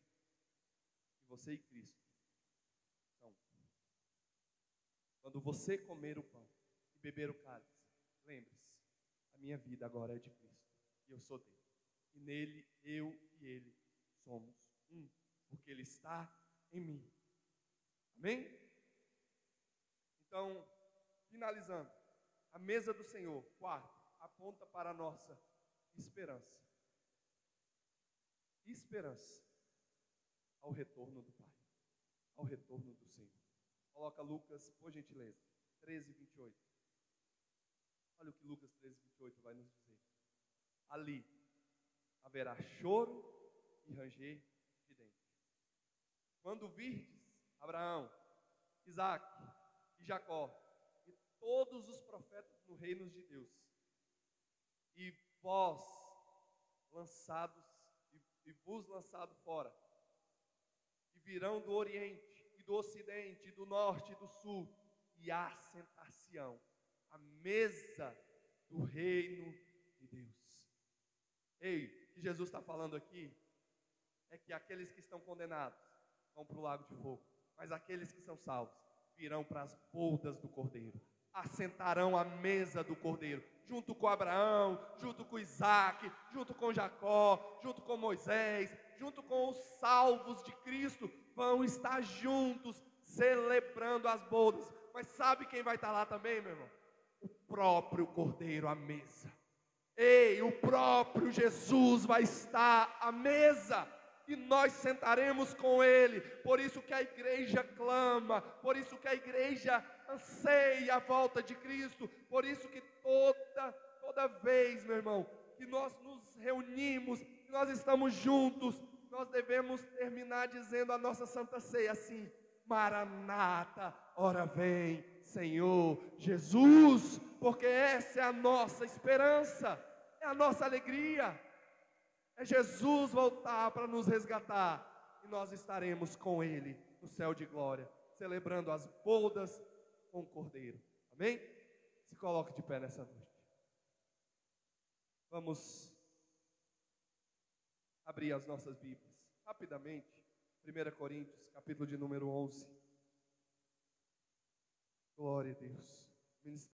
que você e Cristo são. Quando você comer o pão e beber o cálice, lembre-se, a minha vida agora é de Cristo e eu sou dele. E nele, eu e ele somos um, porque ele está em mim. Amém? Então, finalizando, a mesa do Senhor, quarto, aponta para a nossa esperança. Esperança ao retorno do Pai, ao retorno do Senhor. Coloca Lucas, por gentileza, 13:28. Olha o que Lucas 13:28 vai nos dizer. Ali haverá choro e ranger de dentes. Quando virdes Abraão, Isaque e Jacó e todos os profetas no reino de Deus, e vós lançados e vos lançado fora, e virão do Oriente e do Ocidente, e do Norte e do Sul, e assentar-se-ão à mesa do reino de Deus. Ei, o que Jesus está falando aqui é que aqueles que estão condenados vão para o lago de fogo, mas aqueles que são salvos virão para as boldas do Cordeiro, assentarão à mesa do Cordeiro, junto com Abraão, junto com Isaque, junto com Jacó, junto com Moisés, junto com os salvos de Cristo, vão estar juntos, celebrando as bodas. Mas sabe quem vai estar lá também, meu irmão? O próprio Cordeiro à mesa. Ei, o próprio Jesus vai estar à mesa, e nós sentaremos com Ele. Por isso que a igreja clama, por isso que a igreja anseia a volta de Cristo, por isso que toda vez, meu irmão, que nós nos reunimos, que nós estamos juntos, nós devemos terminar dizendo a nossa Santa Ceia assim: Maranata, ora vem, Senhor Jesus, porque essa é a nossa esperança, é a nossa alegria, é Jesus voltar para nos resgatar, e nós estaremos com Ele no céu de glória, celebrando as bodas com o Cordeiro. Amém? Se coloque de pé nessa noite. Vamos abrir as nossas Bíblias rapidamente. 1 Coríntios, capítulo de número 11. Glória a Deus.